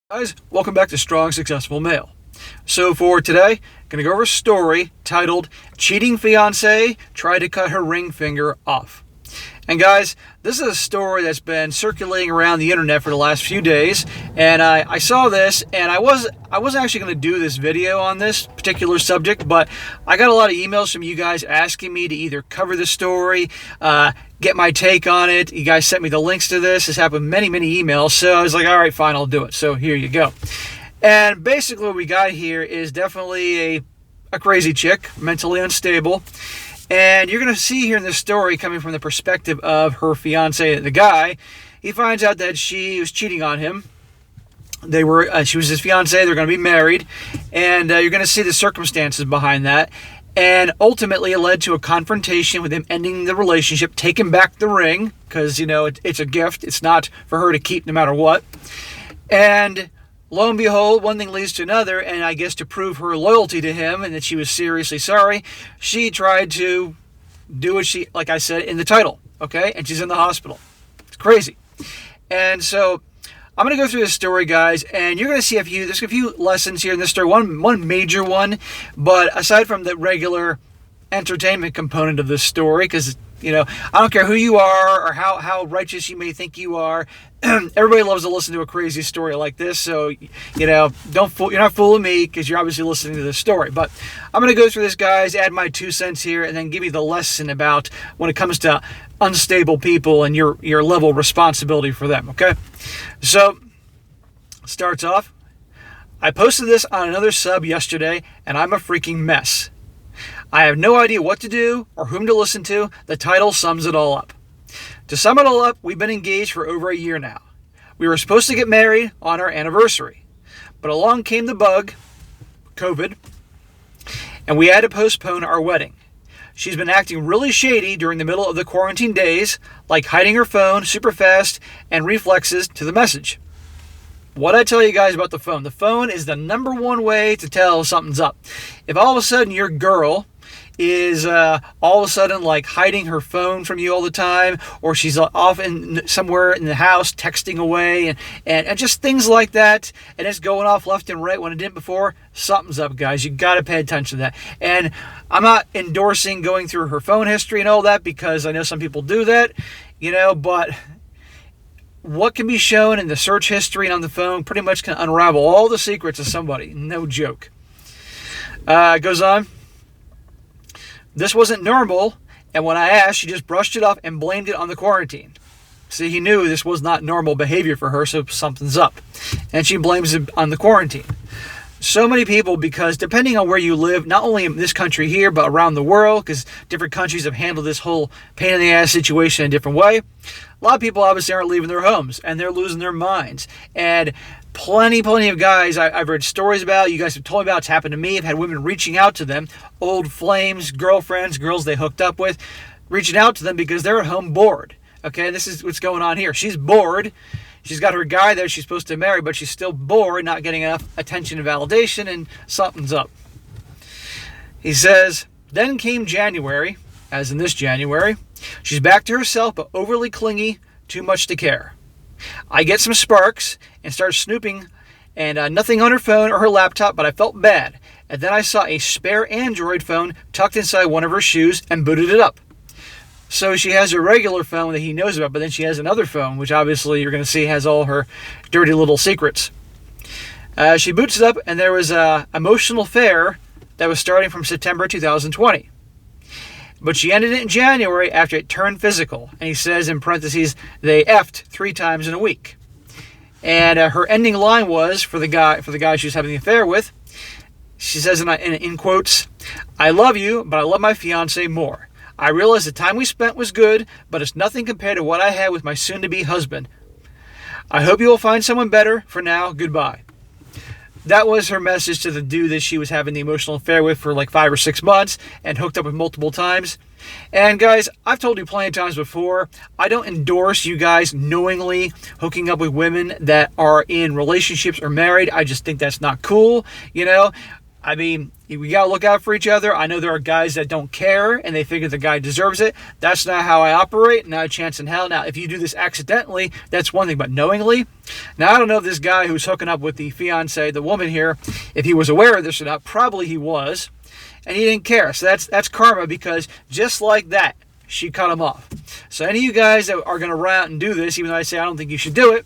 Guys, welcome back to Strong Successful Male. So for today, I'm going to go over a story titled Cheating Fiancee Tried to Cut Her Ring Finger Off. And guys, this is a story that's been circulating around the internet for the last few days, and I saw this, and I wasn't actually going to do this video on this particular subject, but I got a lot of emails from you guys asking me to either cover the story, get my take on it. You guys sent me the links to this. This happened many emails, so I was like, all right, fine, I'll do it. So here you go. And basically what we got here is definitely a crazy chick, mentally unstable. And you're going to see here in this story, coming from the perspective of her fiance, the guy, he finds out that she was cheating on him. She was his fiance. They're going to be married, and you're going to see the circumstances behind that. And ultimately, it led to a confrontation with him ending the relationship, taking back the ring because it's a gift. It's not for her to keep no matter what. And lo and behold, one thing leads to another, and I guess to prove her loyalty to him and that she was seriously sorry, she tried to do what she, like I said in the title, okay? And she's in the hospital. It's crazy. And so I'm going to go through this story, guys, and you're going to see there's a few lessons here in this story. One major one, but aside from the regular entertainment component of this story, because I don't care who you are or how righteous you may think you are. Everybody loves to listen to a crazy story like this. So, you're not fooling me because you're obviously listening to this story. But I'm going to go through this, guys, add my 2 cents here, and then give you the lesson about when it comes to unstable people and your level of responsibility for them, okay? So, starts off, I posted this on another sub yesterday, and I'm a freaking mess. I have no idea what to do or whom to listen to. The title sums it all up. To sum it all up, we've been engaged for over a year now. We were supposed to get married on our anniversary, but along came the bug, COVID, and we had to postpone our wedding. She's been acting really shady during the middle of the quarantine days, like hiding her phone super fast and reflexes to the message. What I tell you guys about the phone is the number one way to tell something's up. If all of a sudden your girl is all of a sudden like hiding her phone from you all the time, or she's off somewhere in the house texting away and just things like that, and it's going off left and right when it didn't before, something's up, guys. You got to pay attention to that. And I'm not endorsing going through her phone history and all that, because I know some people do that, but what can be shown in the search history and on the phone pretty much can unravel all the secrets of somebody. No joke. It goes on. This wasn't normal, and when I asked, she just brushed it off and blamed it on the quarantine. See, he knew this was not normal behavior for her, so something's up. And she blames it on the quarantine. So many people, because depending on where you live, not only in this country here, but around the world, because different countries have handled this whole pain-in-the-ass situation in a different way, a lot of people obviously aren't leaving their homes, and they're losing their minds. And plenty of guys I've read stories about, you guys have told me about, it's happened to me. I've had women reaching out to them, old flames, girlfriends, girls they hooked up with, reaching out to them because they're at home bored. Okay, this is what's going on here. She's bored. She's got her guy there she's supposed to marry, but she's still bored, not getting enough attention and validation, and something's up. He says, then came January, as in this January. She's back to herself, but overly clingy, too much to care. I get some sparks and start snooping, and nothing on her phone or her laptop, but I felt bad. And then I saw a spare Android phone tucked inside one of her shoes and booted it up. So she has a regular phone that he knows about, but then she has another phone, which obviously you're going to see has all her dirty little secrets. She boots it up, and there was an emotional affair that was starting from September 2020. But she ended it in January after it turned physical. And he says, in parentheses, they effed 3 times in a week. And her ending line was, for the guy she was having the affair with, she says in quotes, I love you, but I love my fiance more. I realize the time we spent was good, but it's nothing compared to what I had with my soon-to-be husband. I hope you will find someone better. For now, goodbye. That was her message to the dude that she was having the emotional affair with for like 5 or 6 months and hooked up with multiple times. And guys, I've told you plenty of times before, I don't endorse you guys knowingly hooking up with women that are in relationships or married. I just think that's not cool, I mean, we got to look out for each other. I know there are guys that don't care and they figure the guy deserves it. That's not how I operate. Not a chance in hell. Now, if you do this accidentally, that's one thing, but knowingly? Now, I don't know if this guy who's hooking up with the fiance, the woman here, if he was aware of this or not. Probably he was, and he didn't care. So that's karma, because just like that, she cut him off. So any of you guys that are going to run out and do this, even though I say I don't think you should do it,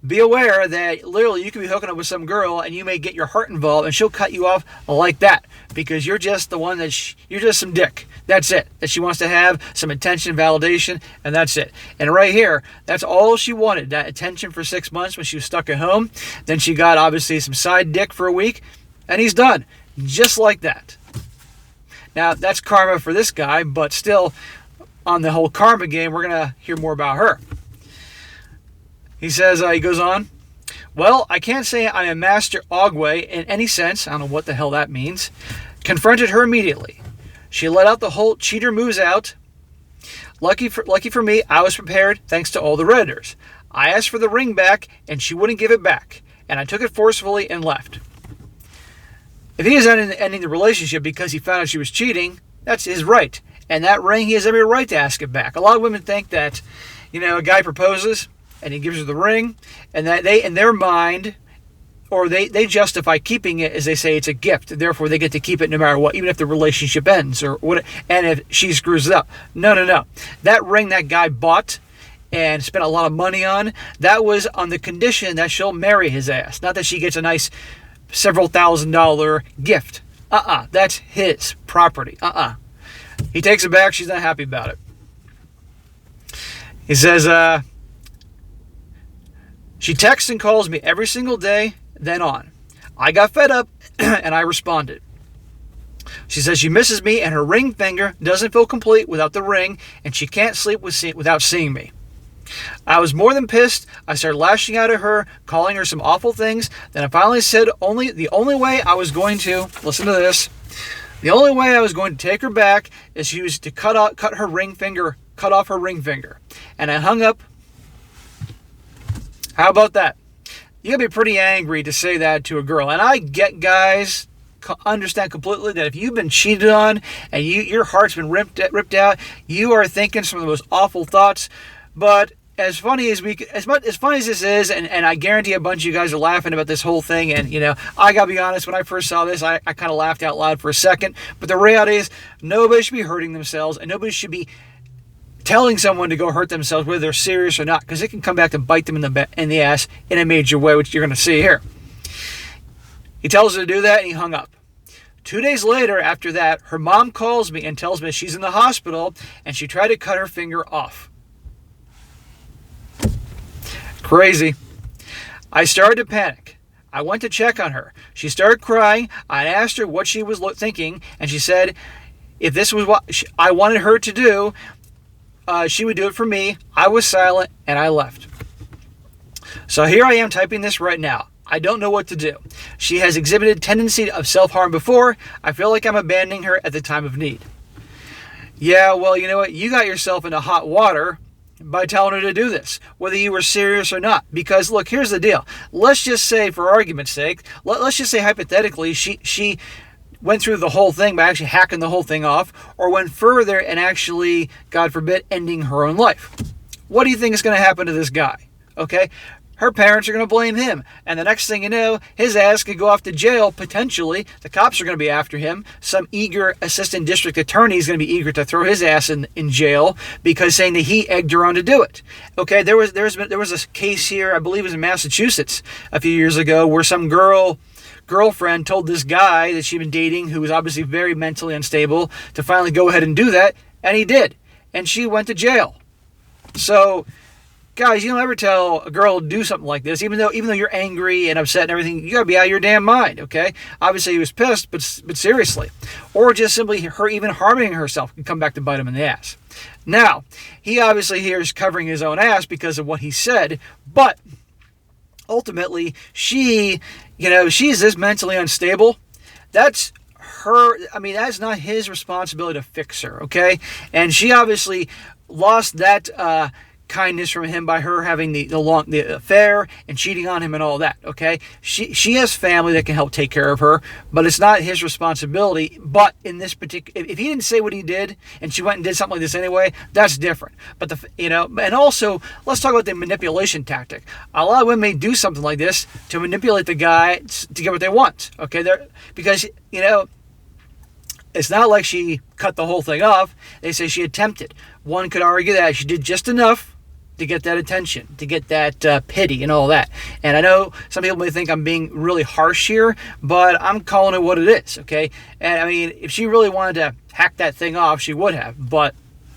be aware that literally you could be hooking up with some girl and you may get your heart involved and she'll cut you off like that because you're just the one that you're just some dick. That's it. That she wants to have some attention, validation, and that's it. And right here, that's all she wanted, that attention for 6 months when she was stuck at home. Then she got obviously some side dick for a week and he's done. Just like that. Now, that's karma for this guy, but still on the whole karma game, we're going to hear more about her. He says, he goes on, well, I can't say I'm a master ogwe in any sense. I don't know what the hell that means. Confronted her immediately. She let out the whole cheater moves out. Lucky for me, I was prepared thanks to all the Redditors. I asked for the ring back and she wouldn't give it back. And I took it forcefully and left. If he is ending the relationship because he found out she was cheating, that's his right. And that ring, he has every right to ask it back. A lot of women think that, a guy proposes and he gives her the ring, and that they, in their mind, or they justify keeping it as they say it's a gift. Therefore, they get to keep it no matter what, even if the relationship ends or what. And if she screws it up, no. That ring that guy bought and spent a lot of money on, that was on the condition that she'll marry his ass, not that she gets a nice several $1,000 gift. That's his property. He takes it back. She's not happy about it. He says, she texts and calls me every single day, then on. I got fed up and I responded. She says she misses me and her ring finger doesn't feel complete without the ring, and she can't sleep without seeing me. I was more than pissed. I started lashing out at her, calling her some awful things. Then I finally said the only way I was going to, listen to this, the only way I was going to take her back is she was to cut off her ring finger. And I hung up. How about that? You gotta be pretty angry to say that to a girl. And I get, guys, understand completely that if you've been cheated on and your heart's been ripped out, you are thinking some of the most awful thoughts. But as funny as this is, and I guarantee a bunch of you guys are laughing about this whole thing, and I gotta be honest, when I first saw this, I kind of laughed out loud for a second. But the reality is, nobody should be hurting themselves, and nobody should be telling someone to go hurt themselves, whether they're serious or not, because it can come back to bite them in the ass in a major way, which you're going to see here. He tells her to do that, and he hung up. 2 days later, after that, her mom calls me and tells me she's in the hospital, and she tried to cut her finger off. Crazy. I started to panic. I went to check on her. She started crying. I asked her what she was thinking, and she said if this was what I wanted her to do, she would do it for me. I was silent and I left. So here I am typing this right now. I don't know what to do. She has exhibited tendency of self-harm before. I feel like I'm abandoning her at the time of need. Yeah, well, you know what? You got yourself into hot water by telling her to do this, whether you were serious or not. Because look, here's the deal. Let's just say, for argument's sake, let's just say hypothetically, she went through the whole thing by actually hacking the whole thing off, or went further and actually, God forbid, ending her own life. What do you think is going to happen to this guy? Okay? Her parents are going to blame him. And the next thing you know, his ass could go off to jail, potentially. The cops are going to be after him. Some eager assistant district attorney is going to be eager to throw his ass in jail because saying that he egged her on to do it. Okay, there was a case here, I believe it was in Massachusetts a few years ago, where some girlfriend told this guy that she'd been dating, who was obviously very mentally unstable, to finally go ahead and do that, and he did. And she went to jail. So, guys, you don't ever tell a girl to do something like this, even though you're angry and upset and everything. You gotta be out of your damn mind, okay? Obviously, he was pissed, but seriously. Or just simply her even harming herself can come back to bite him in the ass. Now, he obviously here is covering his own ass because of what he said, but ultimately, she's this mentally unstable. That's her. I mean, that's not his responsibility to fix her, okay? And she obviously lost that kindness from him by her having the affair and cheating on him and all that, okay? She has family that can help take care of her, but it's not his responsibility. But in this particular, if he didn't say what he did and she went and did something like this anyway, that's different. But and also, let's talk about the manipulation tactic. A lot of women may do something like this to manipulate the guy to get what they want, okay? Because, it's not like she cut the whole thing off. They say she attempted. One could argue that she did just enough to get that attention, to get that pity and all that. And I know some people may think I'm being really harsh here, but I'm calling it what it is, okay? And I mean, if she really wanted to hack that thing off, she would have. But,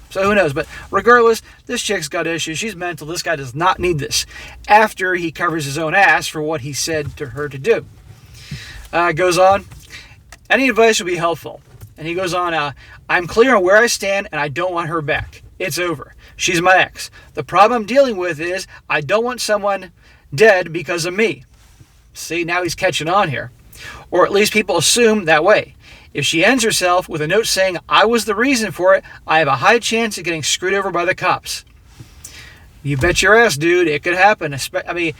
so who knows? But regardless, this chick's got issues. She's mental. This guy does not need this. After he covers his own ass for what he said to her to do. Goes on, any advice would be helpful. And he goes on, I'm clear on where I stand and I don't want her back. It's over. She's my ex. The problem I'm dealing with is I don't want someone dead because of me. See, now he's catching on here. Or at least people assume that way. If she ends herself with a note saying I was the reason for it, I have a high chance of getting screwed over by the cops. You bet your ass, dude. It could happen. I mean,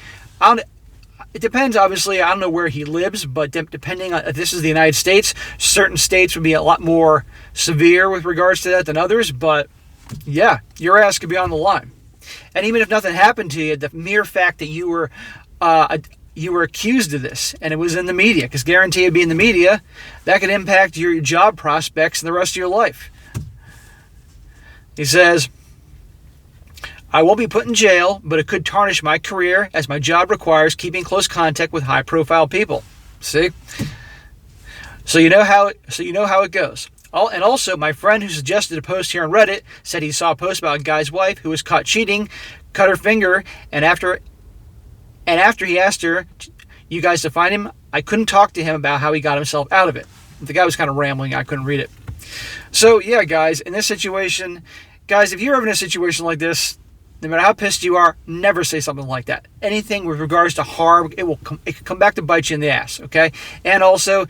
it depends, obviously. I don't know where he lives, but depending on if this is the United States, certain states would be a lot more severe with regards to that than others. But yeah, your ass could be on the line. And even if nothing happened to you, the mere fact that you were accused of this and it was in the media, because guarantee it'd be in the media, that could impact your job prospects and the rest of your life. He says, I won't be put in jail, but it could tarnish my career as my job requires keeping close contact with high-profile people. See? So you know how it goes. And also, my friend who suggested a post here on Reddit said he saw a post about a guy's wife who was caught cheating, cut her finger, and after he asked her, you guys to find him, I couldn't talk to him about how he got himself out of it. The guy was kind of rambling. I couldn't read it. So, yeah, guys, in this situation, guys, if you're ever in a situation like this, no matter how pissed you are, never say something like that. Anything with regards to harm, it could come back to bite you in the ass, okay? And also,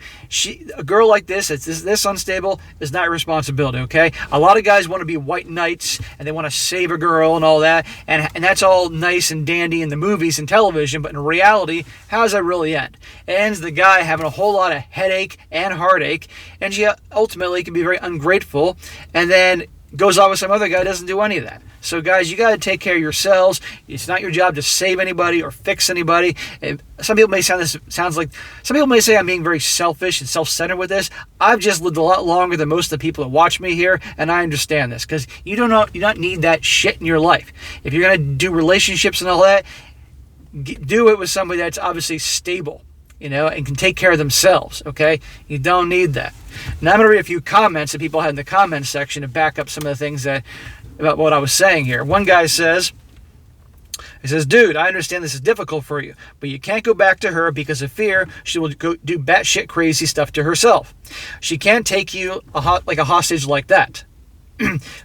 a girl like this, that's this unstable, is not your responsibility, okay? A lot of guys want to be white knights, and they want to save a girl and all that, and that's all nice and dandy in the movies and television, but in reality, how does that really end? It ends the guy having a whole lot of headache and heartache, and she ultimately can be very ungrateful, and then goes off with some other guy who doesn't do any of that. So, guys, you got to take care of yourselves. It's not your job to save anybody or fix anybody. Some people may some people may say I'm being very selfish and self-centered with this. I've just lived a lot longer than most of the people that watch me here, and I understand this because you don't need that shit in your life. If you're gonna do relationships and all that, do it with somebody that's obviously stable, and can take care of themselves. Okay, you don't need that. Now I'm gonna read a few comments that people had in the comments section to back up some of the things about what I was saying here. One guy says, dude, I understand this is difficult for you, but you can't go back to her because of fear she will go do batshit crazy stuff to herself. She can't take you like a hostage like that.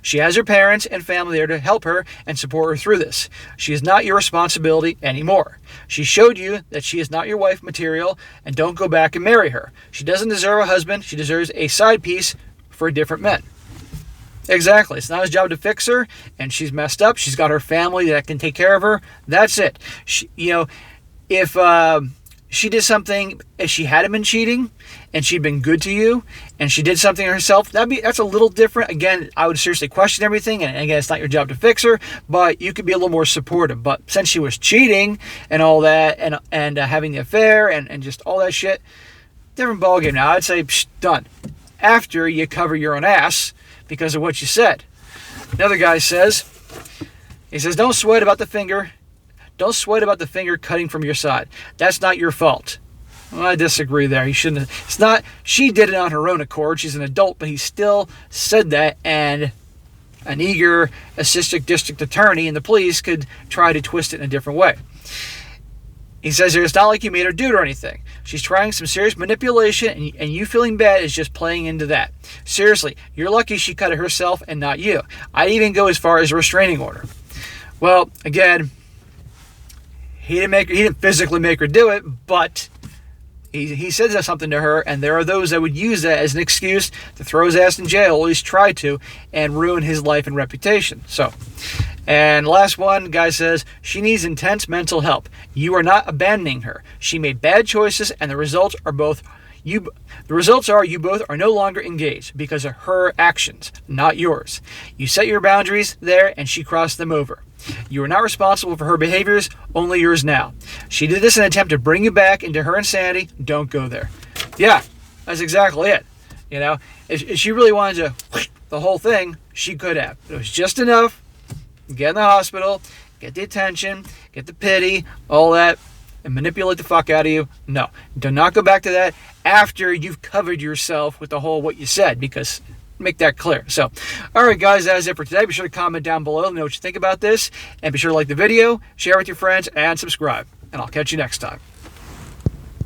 She has her parents and family there to help her and support her through this. She is not your responsibility anymore. She showed you that she is not your wife material, and don't go back and marry her. She doesn't deserve a husband. She deserves a side piece for different men. Exactly. It's not his job to fix her, and she's messed up. She's got her family that can take care of her. That's it. If she did something, if she hadn't been cheating, and she'd been good to you, and she did something herself, that's a little different. Again, I would seriously question everything, and again, it's not your job to fix her, but you could be a little more supportive. But since she was cheating and all that, and having the affair and just all that shit, different ballgame now. I'd say done. After you cover your own ass because of what you said. Another guy says, don't sweat about the finger. Don't sweat about the finger cutting from your side. That's not your fault. Well, I disagree there. He shouldn't have. It's not. She did it on her own accord. She's an adult, but he still said that, and an eager assistant district attorney and the police could try to twist it in a different way. He says it's not like you made her do it or anything. She's trying some serious manipulation, and you feeling bad is just playing into that. Seriously, you're lucky she cut it herself and not you. I'd even go as far as a restraining order. Well, again, he didn't physically make her do it, but he said something to her, and there are those that would use that as an excuse to throw his ass in jail, or at least try to, and ruin his life and reputation. So, And last one, guy says, she needs intense mental help. You are not abandoning her. She made bad choices, and the results are you both are no longer engaged because of her actions, not yours. You set your boundaries there, and she crossed them over. You are not responsible for her behaviors, only yours now. She did this in an attempt to bring you back into her insanity. Don't go there. Yeah, that's exactly it. You know, if she really wanted to the whole thing, she could have. It was just enough. Get in the hospital, get the attention, get the pity, all that, and manipulate the fuck out of you. No, do not go back to that after you've covered yourself with the whole what you said, because make that clear. So, all right, guys, that is it for today. Be sure to comment down below. Let me know what you think about this, and be sure to like the video, share with your friends, and subscribe. And I'll catch you next time.